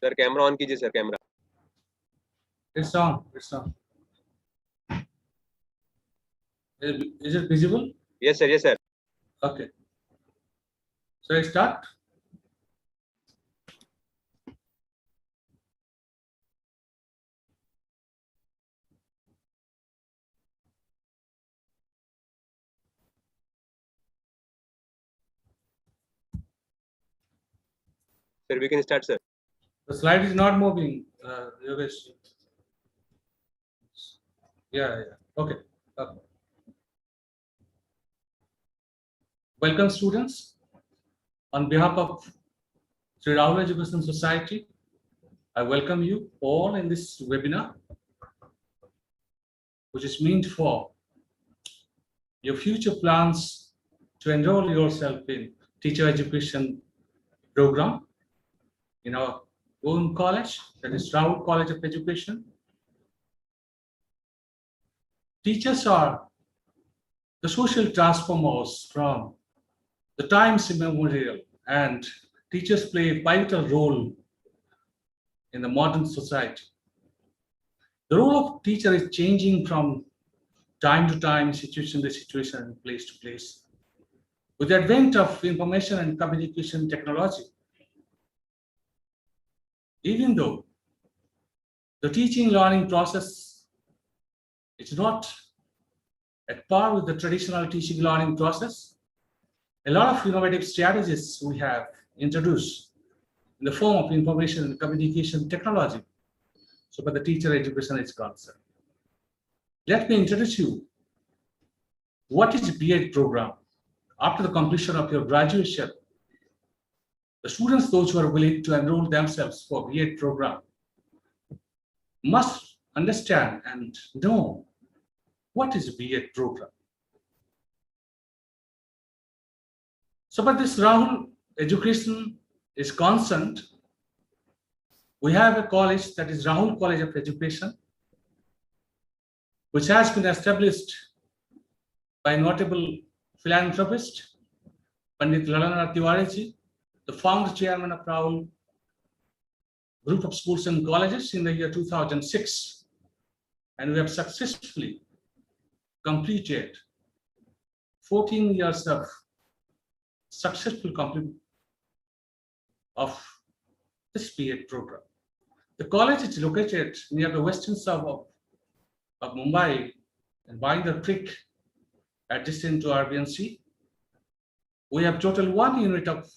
Sir camera on कीजिए sir camera. It's on. It's on. Is it visible? Yes sir, yes sir. Okay. So I start. Sir, we can start sir. The slide is not moving. Yogesh. Yeah. Okay. Welcome, students. On behalf of Sri Rahul Education Society, I welcome you all in this webinar, which is meant for your future plans to enroll yourself in teacher education program in our own college, that is Rahul College of Education. Teachers are the social transformers from the times immemorial, and teachers play a pivotal role in the modern society. The role of teacher is changing from time to time, situation to situation, and place to place. With the advent of information and communication technology, even though the teaching learning process is not at par with the traditional teaching learning process, a lot of innovative strategies we have introduced in the form of information and communication technology, so far the teacher education is concerned. Let me introduce you what is B.Ed program. After the completion of your graduation, the students, those who are willing to enroll themselves for B.Ed program, must understand and know what is B.Ed program. So, but this Rahul Education is concerned. We have a college, that is Rahul College of Education, which has been established by notable philanthropist Pandit Lalana Tiwari, the founder chairman of Rahul Group of Schools and Colleges in the year 2006, and we have successfully completed 14 years of successful completion of this B.Ed program. The college is located near the western suburb of Mumbai and by the creek adjacent to RBNC. We have total 1 unit of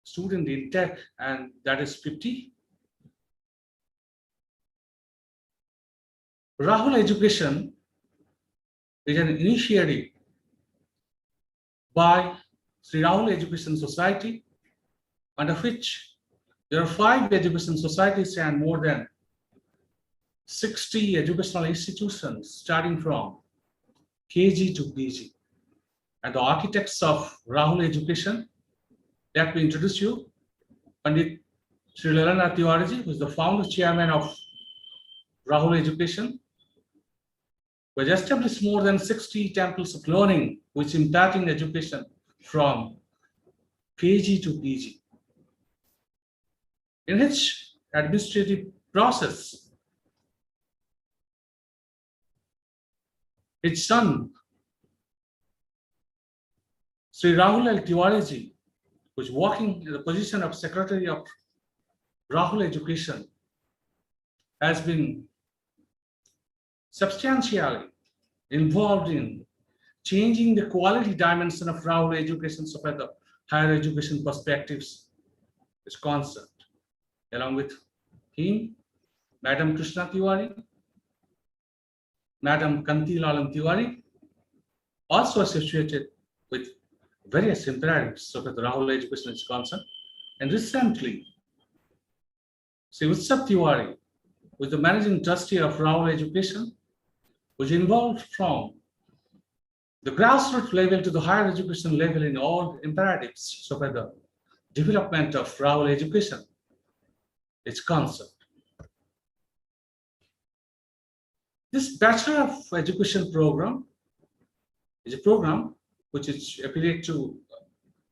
student intake, and that is 50. Rahul Education is an initiative by Sri Rahul Education Society, under which there are 5 education societies and more than 60 educational institutions starting from KG to PG. And the architects of Rahul Education, let me introduce you, Pandit Sri Lalana Tiwari, who is the founder chairman of Rahul Education, who has established more than 60 temples of learning, which impacting education from KG to PG. In which administrative process, his son, Sri Rahul Tiwari, who is working in the position of Secretary of Rahul Education, has been substantially involved in changing the quality dimension of Rahul Education so far the higher education perspectives is concerned. Along with him, Madam Krishna Tiwari, Madam Kanti Lalam Tiwari, also associated with various imperatives so far the Rahul Education is concerned. And recently, Sri Utsav Tiwari, who is the managing trustee of Rahul Education, was involved from the grassroots level to the higher education level in all imperatives so far the development of Rahul Education is concerned. This Bachelor of Education program is a program which is affiliated to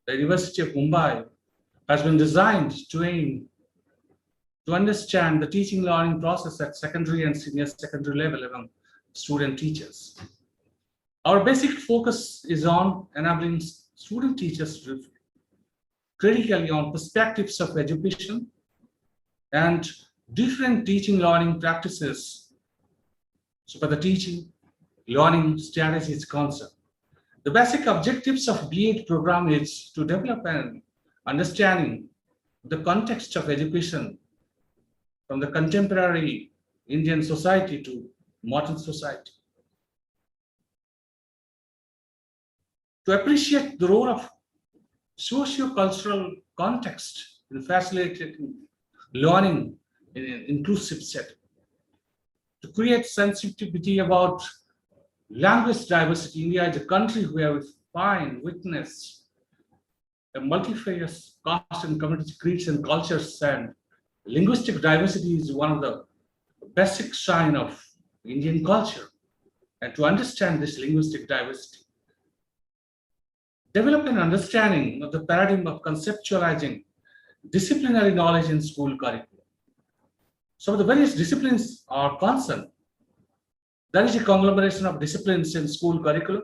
the University of Mumbai has been designed to aim to understand the teaching learning process at secondary and senior secondary level among student teachers. Our basic focus is on enabling student teachers to critically on perspectives of education and different teaching learning practices. So for the teaching learning strategy is concerned. The basic objectives of B.Ed program is to develop an understanding of the context of education from the contemporary Indian society to modern society. To appreciate the role of socio-cultural context in facilitating learning in an inclusive setting. To create sensitivity about language diversity, India is a country where we witness a multifarious caste and community creeds and cultures, and linguistic diversity is one of the basic sign of Indian culture. And to understand this linguistic diversity, develop an understanding of the paradigm of conceptualizing disciplinary knowledge in school curriculum. So the various disciplines are concerned. There is a conglomeration of disciplines in school curriculum,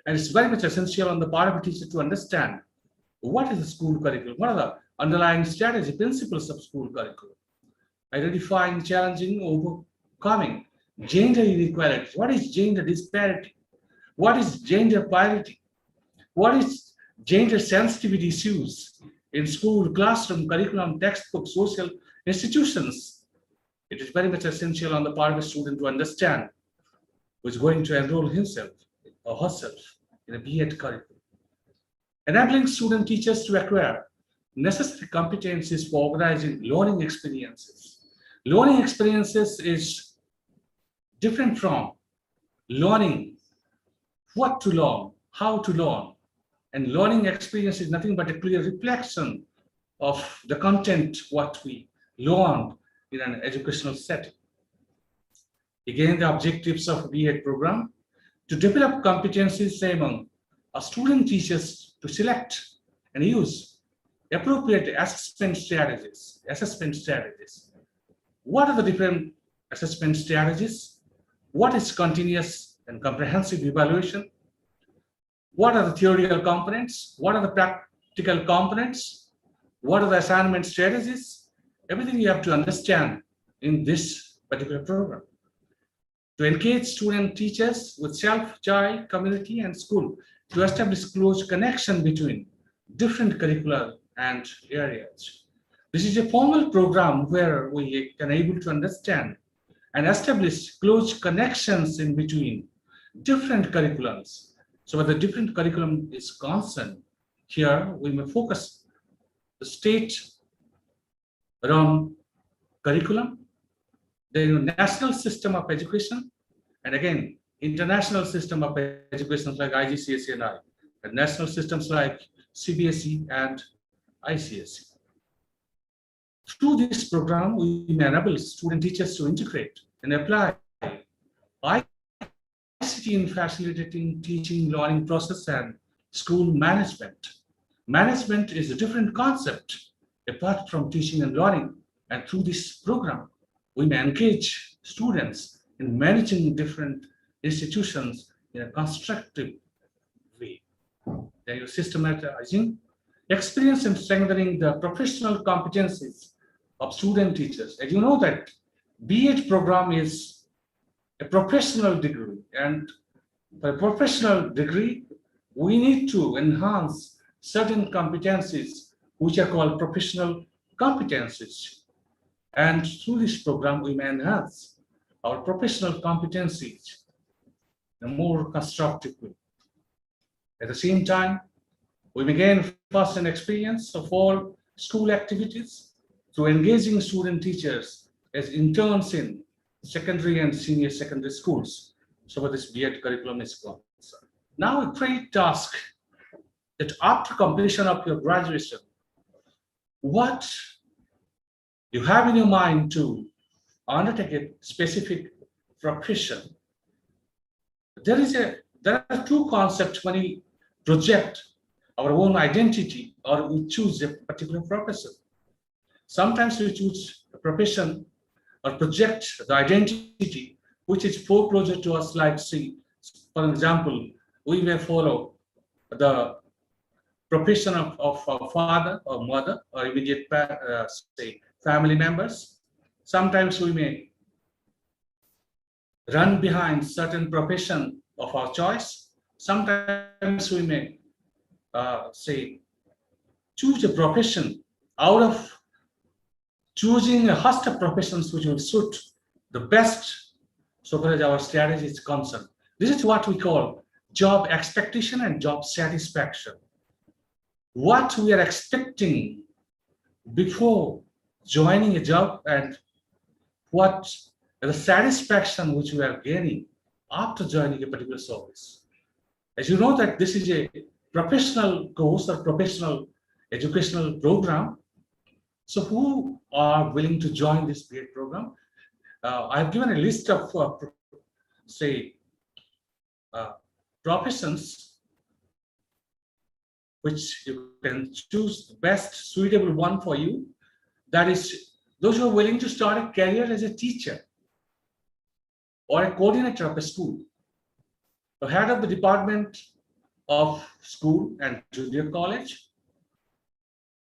and it's very much essential on the part of a teacher to understand what is the school curriculum, what are the underlying strategy, principles of school curriculum, identifying, challenging, overcoming gender inequality. What is gender disparity? What is gender parity? What is gender sensitivity issues in school, classroom, curriculum, textbook, social institutions? It is very much essential on the part of a student to understand who is going to enroll himself or herself in a B.Ed curriculum. Enabling student teachers to acquire necessary competencies for organizing learning experiences. Learning experiences is different from learning what to learn, how to learn. And learning experience is nothing but a clear reflection of the content, what we learned in an educational setting. Again, the objectives of B.Ed program, to develop competencies among our student teachers to select and use appropriate assessment strategies. What are the different assessment strategies? What is continuous and comprehensive evaluation? What are the theoretical components? What are the practical components? What are the assignment strategies? Everything you have to understand in this particular program. To engage student teachers with self, child, community, and school to establish close connection between different curricular and areas. This is a formal program where we can able to understand and establish close connections in between different curriculums. So when the different curriculum is concerned, here we may focus the state around curriculum, the national system of education, and again, international system of education like IGCSE and I, and national systems like CBSE and ICSE. Through this program, we may enable student teachers to integrate and apply ICT in facilitating teaching, learning process, and school management. Management is a different concept apart from teaching and learning. And through this program, we may engage students in managing different institutions in a constructive way. They are systematizing experience and strengthening the professional competencies of student teachers. And you know that B.Ed program is a professional degree, and for a professional degree, we need to enhance certain competencies which are called professional competencies. And through this program, we may enhance our professional competencies in a more constructive way. At the same time, we may gain first-hand experience of all school activities through engaging student teachers as interns in secondary and senior secondary schools. So what this B.Ed curriculum is concerned. Now a great task that after completion of your graduation, what you have in your mind to undertake a specific profession. There are two concepts when you project our own identity, or we choose a particular profession. Sometimes we choose a profession or project the identity which is foreclosure to us, like, see, for example, we may follow the profession of our father or mother or immediate say family members. Sometimes we may run behind certain profession of our choice. Sometimes we may say choose a profession out of choosing a host of professions which will suit the best so far as our strategy is concerned. This is what we call job expectation and job satisfaction. What we are expecting before joining a job and what the satisfaction which we are gaining after joining a particular service. As you know that this is a professional course or professional educational program. So who are willing to join this B.Ed program? I've given a list of, professions which you can choose the best suitable one for you. That is, those who are willing to start a career as a teacher or a coordinator of a school, the head of the department of school and junior college,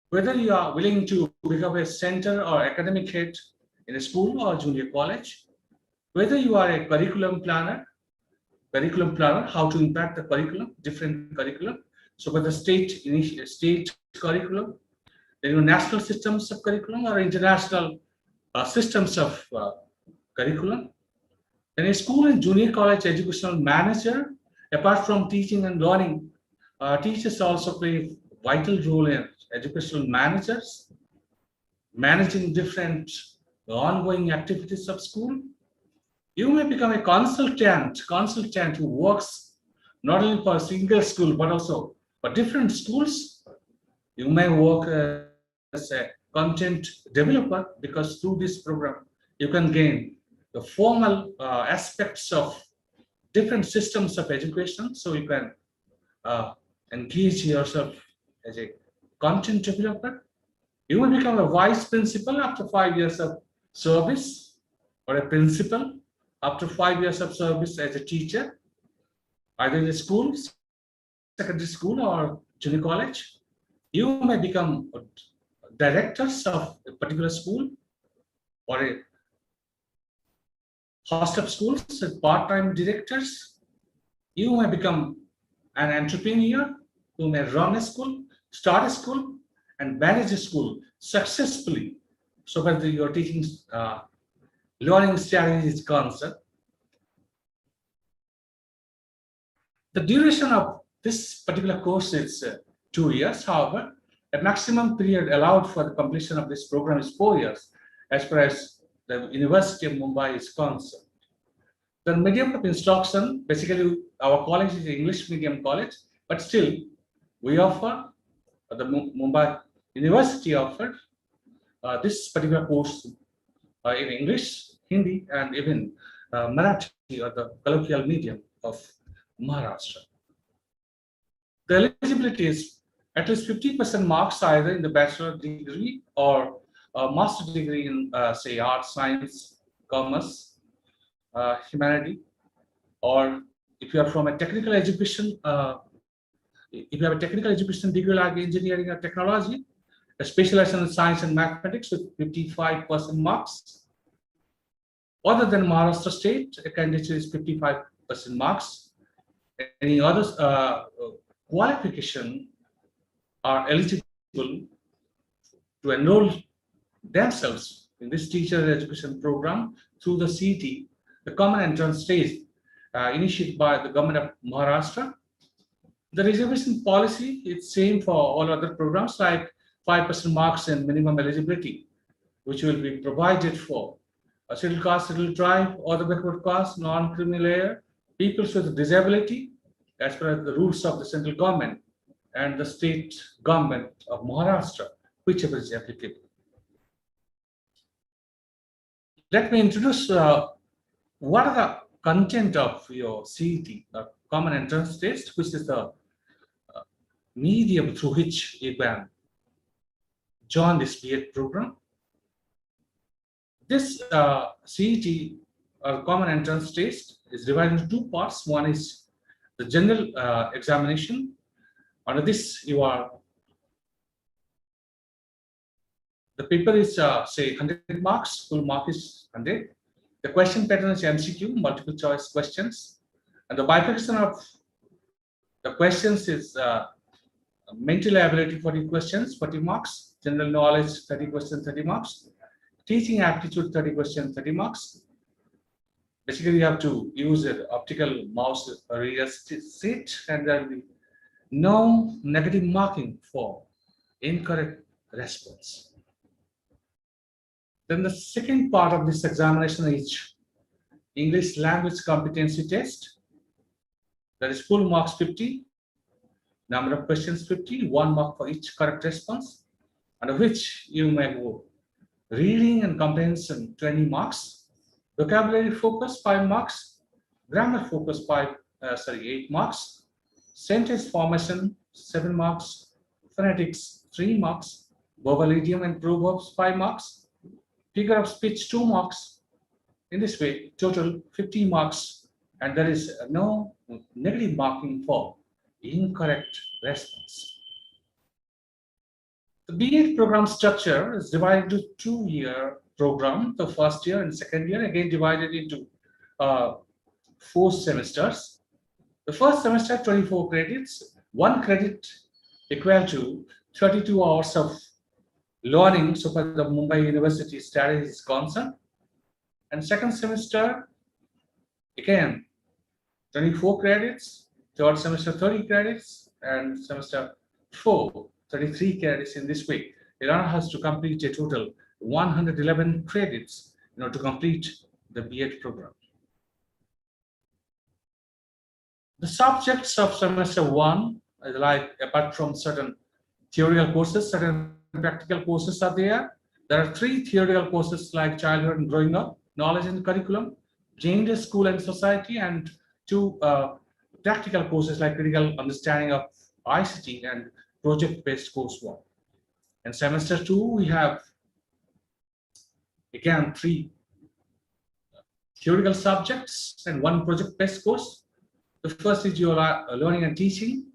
whether you are willing to become a center or academic head in a school or junior college, whether you are a curriculum planner, how to impact the curriculum, different curriculum. So whether state curriculum, then national systems of curriculum or international systems of curriculum. Then a school and junior college educational manager, apart from teaching and learning, teachers also play a vital role in educational managers, managing different ongoing activities of school. You may become a consultant who works not only for a single school, but also for different schools. You may work as a content developer, because through this program, you can gain the formal aspects of different systems of education. So you can engage yourself as a content developer. You will become a vice principal after 5 years of service, or a principal after 5 years of service as a teacher, either in a school, secondary school, or junior college. You may become directors of a particular school or a host of schools, part-time directors. You may become an entrepreneur who may run a school, start a school, and manage a school successfully, so that your teaching learning strategy is concerned. The duration of this particular course is 2 years. However, a maximum period allowed for the completion of this program is 4 years, as far as the University of Mumbai is concerned. The medium of instruction, basically our college is an English medium college, but still we offer, the Mumbai University offered this particular course in English, Hindi, and even Marathi, or the colloquial medium of Maharashtra. The eligibility is at least 50% marks either in the bachelor degree or master degree in, say, arts, science, commerce, humanity, or if you are from a technical education, if you have a technical education degree like engineering or technology, a specialization in science and mathematics with 55% marks. Other than Maharashtra state, a candidate is 55% marks. Any other qualification are eligible to enroll themselves in this teacher education program through the CET, the common entrance test initiated by the government of Maharashtra. The reservation policy is same for all other programs, like 5% marks and minimum eligibility, which will be provided for a scheduled caste, scheduled tribe, other backward caste, non-criminal layer, people with disability, as per the rules of the central government and the state government of Maharashtra, whichever is applicable. Let me introduce what are the content of your CET, the common entrance test, which is the medium through which you can join this B.Ed program. This CET or common entrance test is divided into two parts. One is the general examination. Under this, the paper is say 100 marks, full mark is 100. The question pattern is MCQ, multiple choice questions, and the bifurcation of the questions is mental ability 40 questions, 40 marks, general knowledge 30 questions, 30 marks, teaching aptitude 30 questions, 30 marks. Basically, you have to use an optical mouse reader sheet, and there will be no negative marking for incorrect response. Then the second part of this examination is English language competency test. That is full marks 50, number of questions 50, 1 mark for each correct response, under which you may go reading and comprehension 20 marks, vocabulary focus 5 marks, grammar focus 8 marks, sentence formation 7 marks, phonetics 3 marks, verbal idiom and proverbs 5 marks, figure of speech 2 marks. In this way, total 50 marks, and there is no negative marking for incorrect response. The B.Ed program structure is divided into 2-year program. The first year and second year again divided into 4 semesters. The first semester 24 credits, 1 credit equal to 32 hours of learning, so far the Mumbai University strategy is concerned. And second semester, again, 24 credits, third semester 30 credits, and semester 4, 33 credits. In this way, the learner has to complete a total 111 credits in order to complete the B.Ed program. The subjects of semester 1, like apart from certain theoretical courses, certain practical courses are there. There are 3 theoretical courses like childhood and growing up, knowledge and curriculum, gender, school and society, and 2 practical courses like critical understanding of ICT and project-based coursework. In semester 2, we have again 3 theoretical subjects and 1 project-based course. The first is your learning and teaching,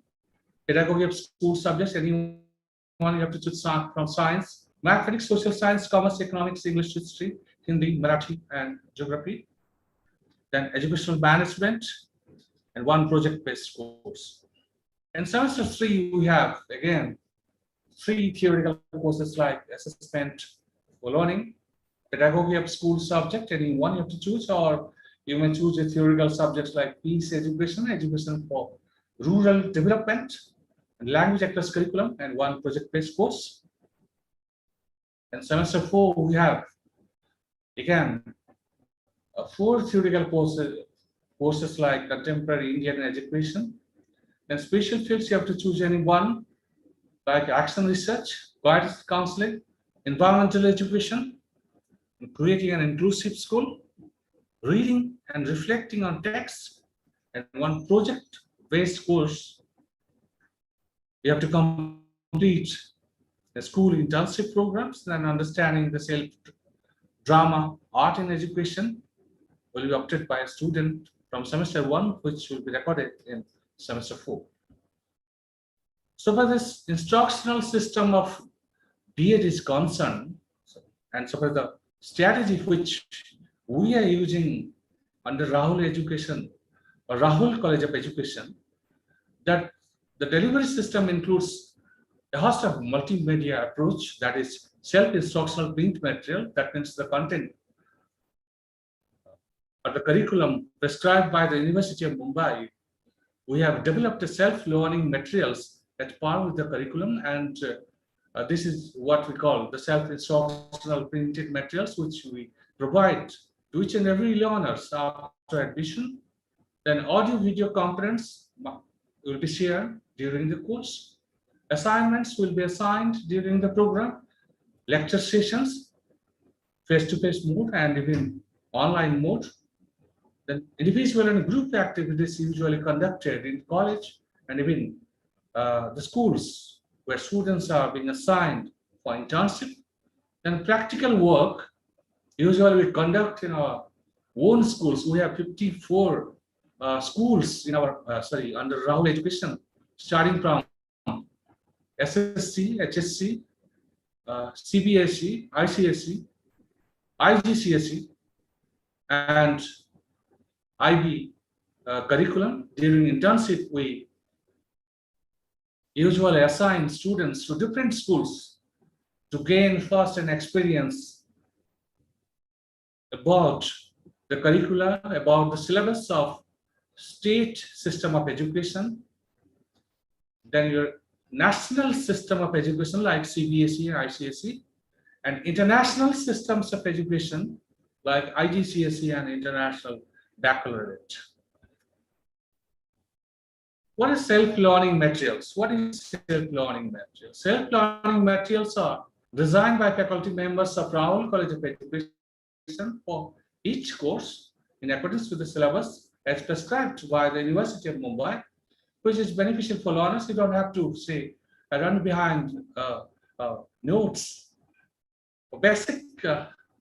pedagogy of school subjects. Anyone you have to choose from science, mathematics, social science, commerce, economics, English, history, Hindi, Marathi, and geography. Then educational management and 1 project-based course. In semester 3, we have again 3 theoretical courses like assessment for learning, pedagogy of school subject. Any one you have to choose, or you may choose a theoretical subjects like peace education, education for rural development, and language across curriculum, and 1 project-based course. In semester 4, we have again 4 theoretical courses like contemporary Indian education. Then special fields, you have to choose any one, like action research, guidance counseling, environmental education, creating an inclusive school, reading and reflecting on text, and 1 project-based course. You have to complete the school internship programs and understanding the self-drama, art and education will be opted by a student from semester 1, which will be recorded in semester 4. So far this instructional system of B.Ed is concerned, and so far the strategy which we are using under Rahul Education or Rahul College of Education, that the delivery system includes a host of multimedia approach, that is self-instructional print material, that means the content or the curriculum prescribed by the University of Mumbai. We have developed a self-learning materials at par with the curriculum, and this is what we call the self-instructional printed materials, which we provide to each and every learners after admission. Then audio-video components will be shared during the course. Assignments will be assigned during the program. Lecture sessions, face-to-face mode, and even online mode. Then individual and group activities usually conducted in college and even the schools where students are being assigned for internship. Then practical work, usually we conduct in our own schools. We have 54 schools in our, under Rahul Education, starting from SSC, HSC, CBSE, ICSE, IGCSE, and IB curriculum. During internship, we usually assign students to different schools to gain first-hand experience about the curricula, about the syllabus of state system of education, then your national system of education like CBSE and ICSE, and international systems of education like IGCSE and International Baccalaureate. What is self-learning materials? What is self-learning materials? Self-learning materials are designed by faculty members of Rahul College of Education for each course in accordance with the syllabus as prescribed by the University of Mumbai, which is beneficial for learners. You don't have to say, I run behind notes. For basic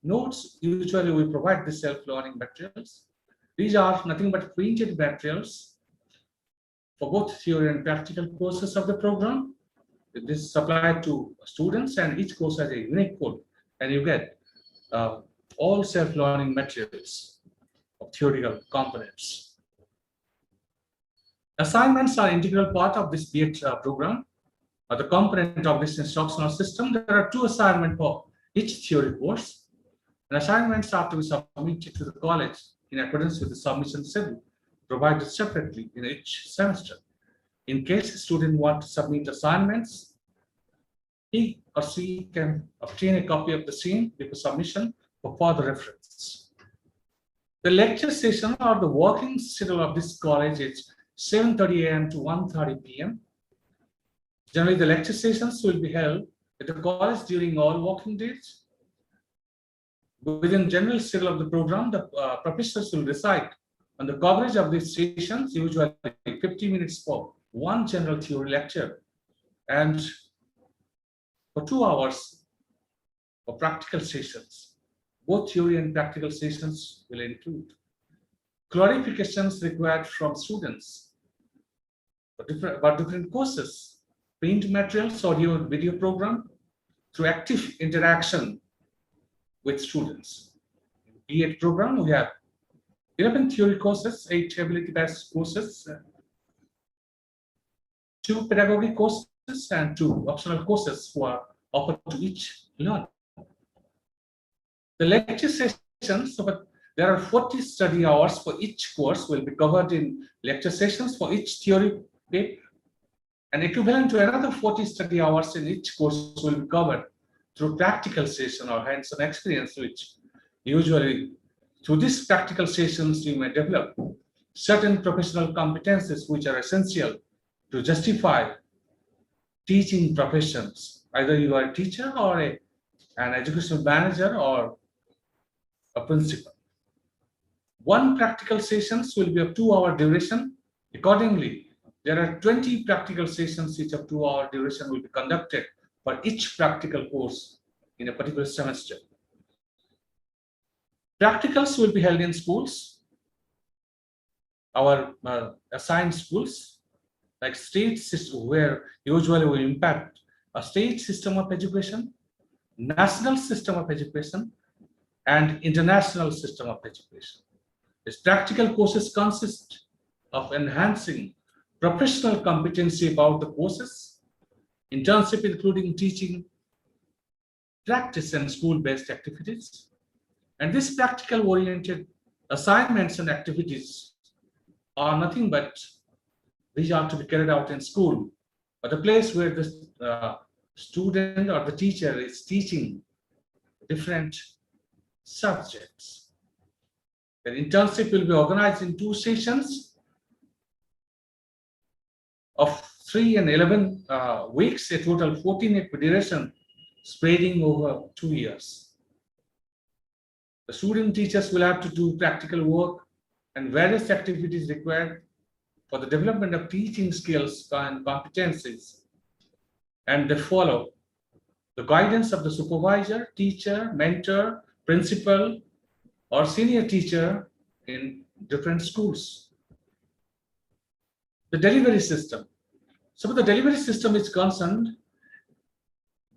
notes, usually we provide the self-learning materials. These are nothing but printed materials for both theory and practical courses of the program. This is supplied to students, and each course has a unique code, and you get all self-learning materials of theoretical components. Assignments are an integral part of this B.Ed program, or the component of this instructional system. There are 2 assignments for each theory course, and assignments are to be submitted to the college in accordance with the submission schedule provided separately in each semester. In case a student wants to submit assignments, he or she can obtain a copy of the same before submission for further reference. The lecture session or the working schedule of this college is 7:30 a.m. to 1:30 p.m. Generally, the lecture sessions will be held at the college during all working days. Within general schedule of the program, the professors will decide on the coverage of these sessions, usually 50 minutes for one general theory lecture and for 2 hours for practical sessions. Both theory and practical sessions will include clarifications required from students about different courses, print materials, audio and video program, through active interaction with students. In the B.Ed program, we have 11 theory courses, 8 ability-based courses, 2 pedagogic courses, and 2 optional courses who are offered to each learner. The lecture sessions, there are 40 study hours for each course, will be covered in lecture sessions for each theory paper, and equivalent to another 40 study hours in each course will be covered through practical session or hands-on experience, which usually through these practical sessions you may develop certain professional competences which are essential to justify teaching professions. Either you are a teacher or an educational manager or a principal. One practical sessions will be of 2-hour duration. Accordingly, there are 20 practical sessions, each of 2-hour duration will be conducted for each practical course in a particular semester. Practicals will be held in schools, our assigned schools, like state system, where usually we impact a state system of education, national system of education, and international system of education. These practical courses consist of enhancing professional competency about the courses, internship including teaching, practice, and school-based activities. And these practical-oriented assignments and activities are nothing but these are to be carried out in school, or the place where the student or the teacher is teaching different subjects. The internship will be organized in 2 sessions of 3 and 11 weeks, a total 14-week duration, spreading over 2 years. The student teachers will have to do practical work and various activities required for the development of teaching skills and competencies, and they follow the guidance of the supervisor, teacher, mentor, principal, or senior teacher in different schools. The delivery system. So the delivery system is concerned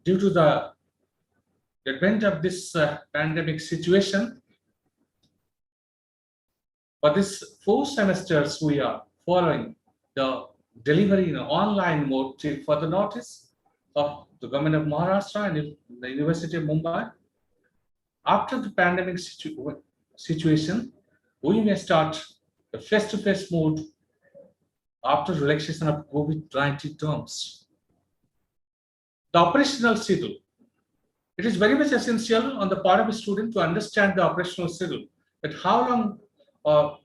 due to the advent of this pandemic situation. For this 4 semesters, we are following the delivery in an online mode till further notice of the government of Maharashtra and the University of Mumbai. After the pandemic situation, we may start the face-to-face mode after relaxation of COVID-19 terms. The operational schedule. It is very much essential on the part of a student to understand the operational schedule, that how long of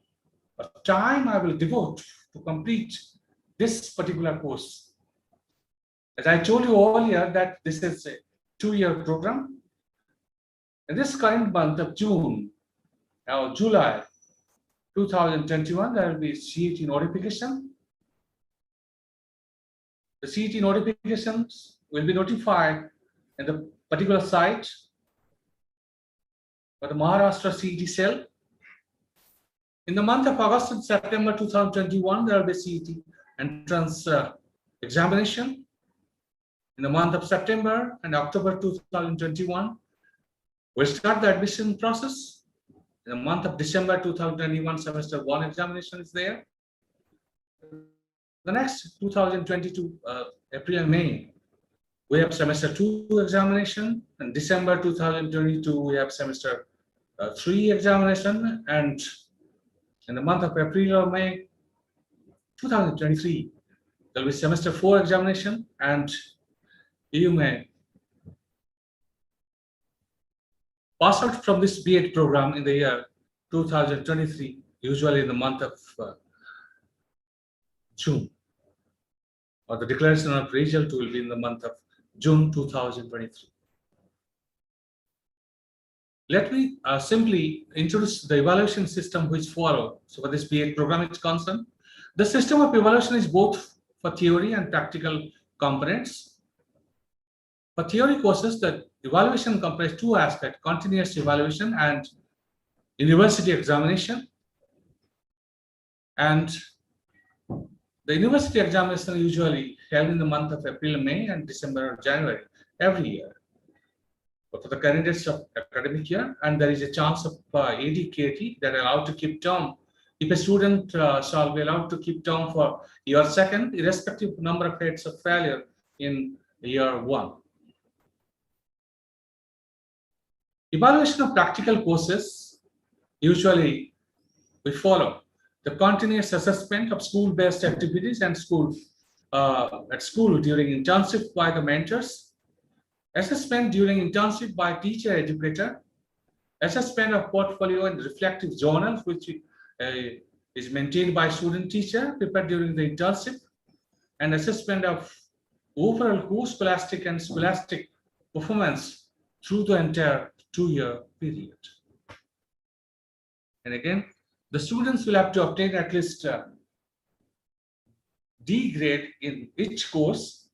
time I will devote to complete this particular course. As I told you earlier that this is a 2-year program. In this current month of June or July 2021, there will be CET notification. The CET notifications will be notified in the particular site for the Maharashtra CET cell. In the month of August and September 2021, there will be CET entrance examination. In the month of September and October 2021, we'll start the admission process. In the month of December 2021, semester 1 examination is there. The next 2022, April and May, we have semester 2 examination, and December 2022, we have semester 3 examination, and in the month of April or May 2023, there will be semester 4 examination, and you may pass out from this B.Ed program in the year 2023, usually in the month of June, or the declaration of result will be in the month of June 2023. Let me simply introduce the evaluation system which follow. So for this B.Ed program is concerned, the system of evaluation is both for theory and practical components. For theory courses, the evaluation comprises 2 aspects: continuous evaluation and university examination. And the university examination usually held in the month of April, May, and December or January every year. But for the candidates of academic year, and there is a chance of educator that are allowed to keep term. If a student shall be allowed to keep term for year 2nd, irrespective of number of heads of failure in year 1. Evaluation of practical courses, usually we follow the continuous assessment of school-based activities and at school during internship by the mentors, assessment during internship by teacher educator, assessment of portfolio and reflective journals, which is maintained by student teacher prepared during the internship, and assessment of overall course scholastic and scholastic performance through the entire 2-year period. And again, the students will have to obtain at least D grade in each course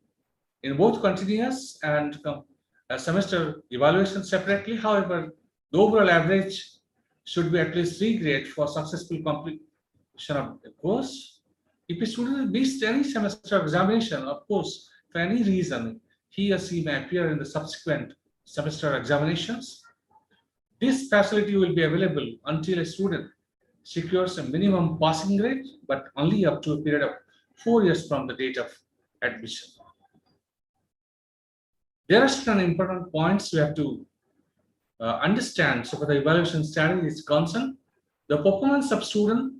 in both continuous and semester evaluation separately. However, the overall average should be at least 3 grade for successful completion of the course. If a student missed any semester examination, of course, for any reason, he or she may appear in the subsequent semester examinations. This facility will be available until a student secures a minimum passing grade, but only up to a period of 4 years from the date of admission. There are certain important points we have to understand. So for the evaluation strategy is concerned, the performance of student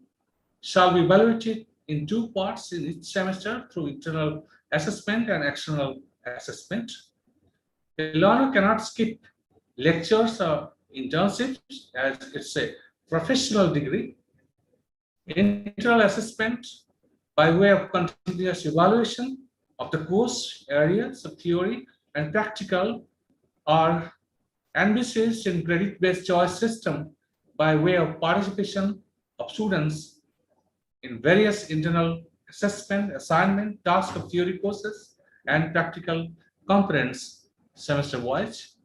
shall be evaluated in 2 parts in each semester through internal assessment and external assessment. A learner cannot skip lectures or internships as it's a professional degree. Internal assessment by way of continuous evaluation of the course areas of theory and practical are envisaged in credit-based choice system by way of participation of students in various internal assessment, assignment, task of theory courses, and practical components semester-wise.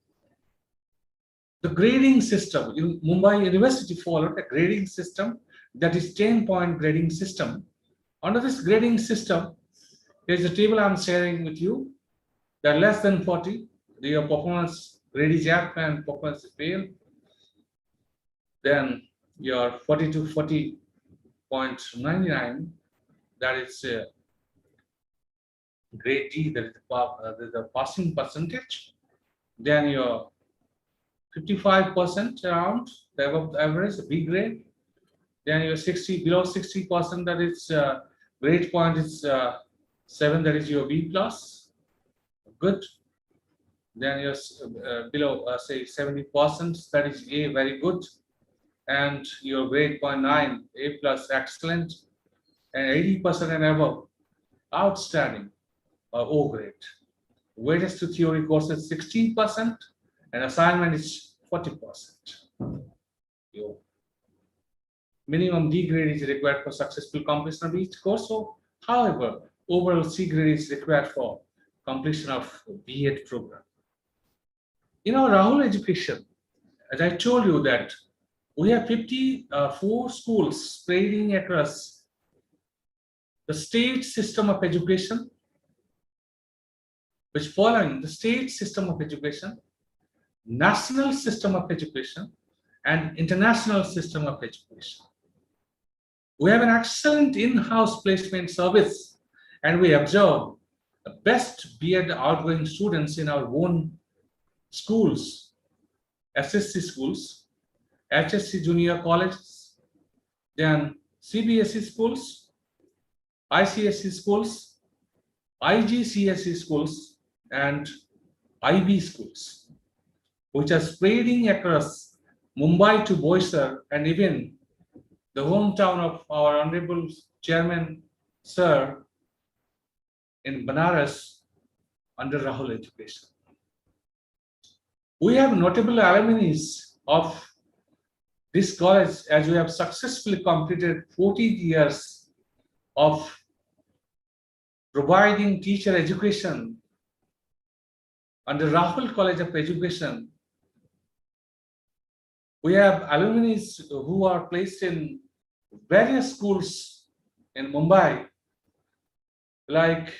The grading system in Mumbai University followed a grading system that is 10-point grading system. Under this grading system, there is a table I'm sharing with you. That less than 40, your performance grade is F and performance is fail. Then your 40 to 40.99, that is grade D, that is the passing percentage. Then your 55% around the above average, B grade. Then your 60 below 60%, that is grade point is 7, that is your B plus. Good. Then your below say 70%, that is A, very good. And your grade 0.9, A plus, excellent. And 80% and above, outstanding, O grade. Weightage to theory courses 16%, and assignment is 40%. Your minimum D grade is required for successful completion of each course. So, however, overall C grade is required for completion of B.Ed program. In our Rahul Education, as I told you that we have 54 schools spreading across the state system of education, which following the state system of education, national system of education, and international system of education. We have an excellent in-house placement service, and we observe the best B.Ed outgoing students in our own schools, SSC schools, HSC junior colleges, then CBSE schools, ICSE schools, IGCSE schools, and IB schools, which are spreading across Mumbai to Boisar and even the hometown of our Honorable Chairman, Sir, in Banaras under Rahul Education. We have notable alumni of this college, as we have successfully completed 14 years of providing teacher education under Rahul College of Education. We have alumni who are placed in various schools in Mumbai. Like,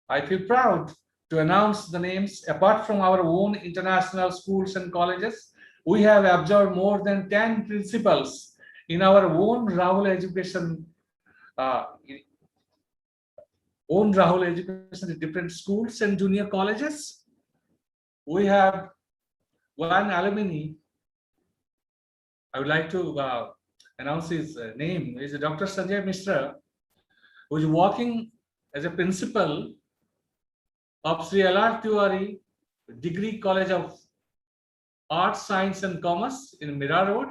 I feel proud to announce the names. Apart from our own international schools and colleges, we have observed more than 10 principals in our own Rahul Education, in different schools and junior colleges. We have one alumni. I would like to announce his name. Is Dr. Sanjay Mishra, who is working as a principal of Sri L.R. Tiwari Degree College of Arts, Science and Commerce in Mira Road.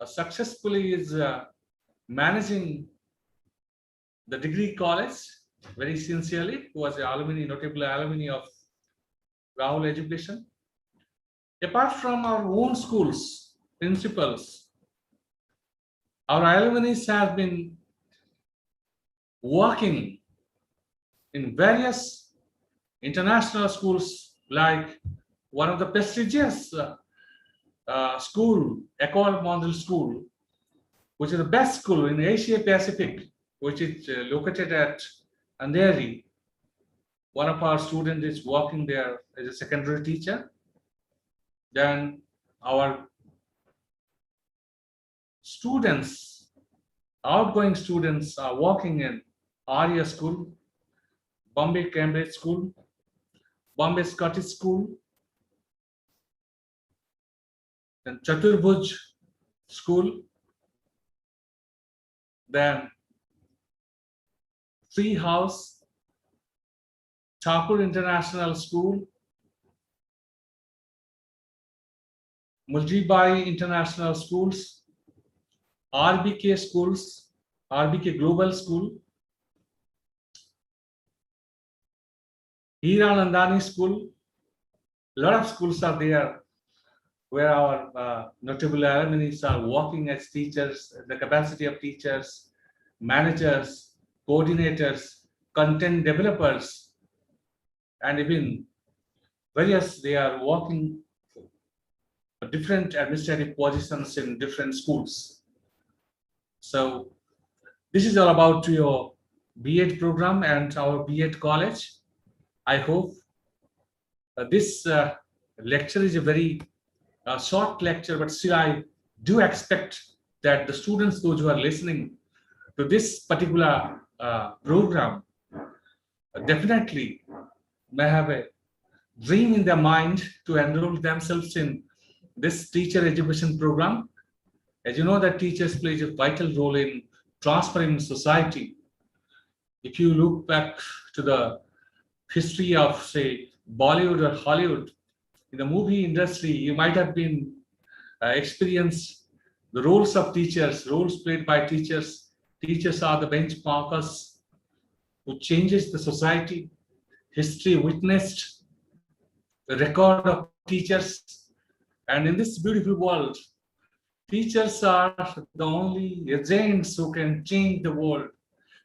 Successfully is managing the degree college very sincerely, who was an alumni, notable alumni of Rahul Education. Apart from our own schools, principals, our alumni have been working in various international schools, like one of the prestigious school, Ecole Model School, which is the best school in Asia Pacific, which is located at Andheri. One of our students is working there as a secondary teacher. Then our students, outgoing students, are working in Arya School, Bombay Cambridge School, Bombay Scottish School, then Chaturbhuj School, then Free House, Thakur International School, Muljibai International Schools, RBK Schools, RBK Global School, Hiranandani School. A lot of schools are there where our notable alumni are working as teachers, the capacity of teachers, managers, coordinators, content developers, and even various, they are working different administrative positions in different schools. So this is all about your B.Ed program and our B.Ed college. I hope this lecture is a very short lecture, but still I do expect that the students, those who are listening to this particular program, definitely may have a dream in their mind to enroll themselves in this teacher education program. As you know, that teachers play a vital role in transforming society. If you look back to the history of, say, Bollywood or Hollywood, in the movie industry, you might have been experienced the roles of teachers, roles played by teachers. Teachers are the benchmarkers who changes the society. History witnessed the record of teachers. And in this beautiful world, teachers are the only agents who can change the world,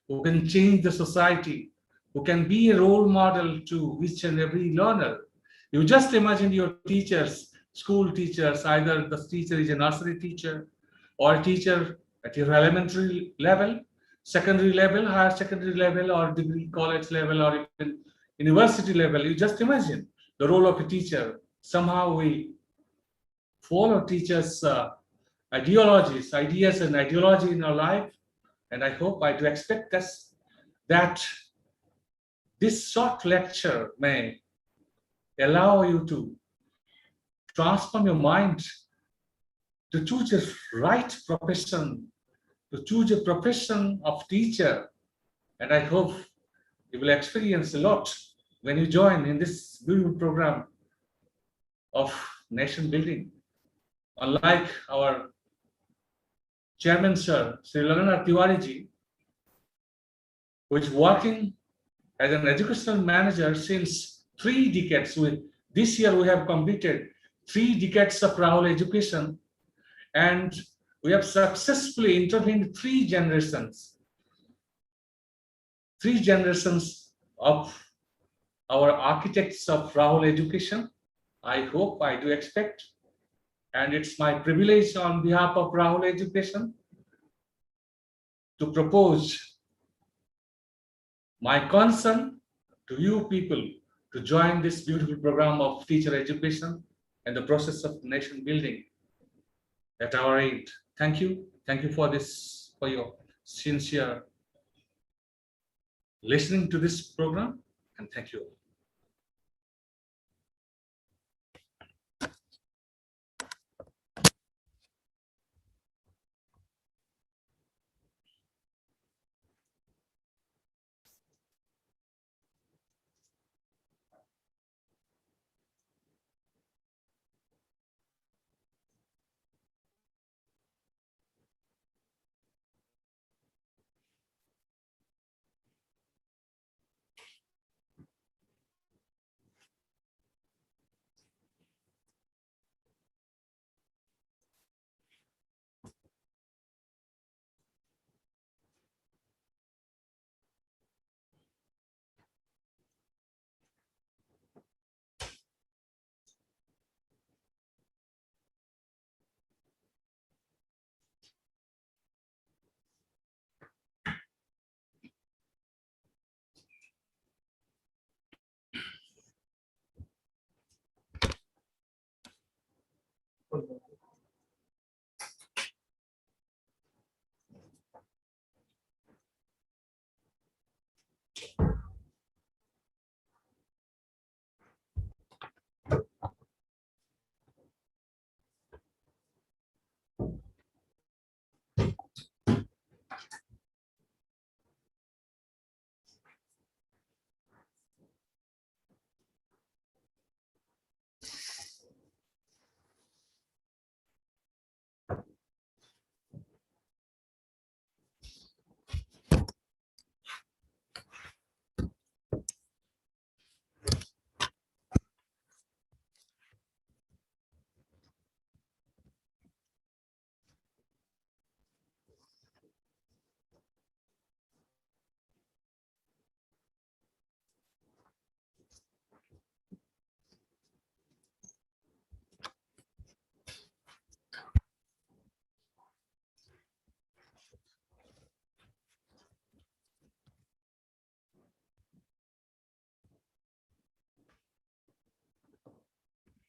who can change the society, who can be a role model to each and every learner. You just imagine your teachers, school teachers, either the teacher is a nursery teacher or a teacher at your elementary level, secondary level, higher secondary level, or degree college level, or even university level. You just imagine the role of a teacher. Somehow we follow teachers' ideologies, ideas and ideology in our life. And I hope, I do expect this, that this short lecture may allow you to transform your mind to choose a right profession, to choose a profession of teacher. And I hope you will experience a lot when you join in this beautiful program of nation building. Unlike our chairman, sir, Sri Lalana Tiwari, who is working as an educational manager since 3 decades. This year we have completed 3 decades of Rahul Education, and we have successfully intervened 3 generations of our architects of Rahul Education. I hope, I do expect, and it's my privilege on behalf of Rahul Education to propose my concern to you people to join this beautiful program of teacher education and the process of nation building at our aid. Thank you. Thank you for this, for your sincere listening to this program, and thank you.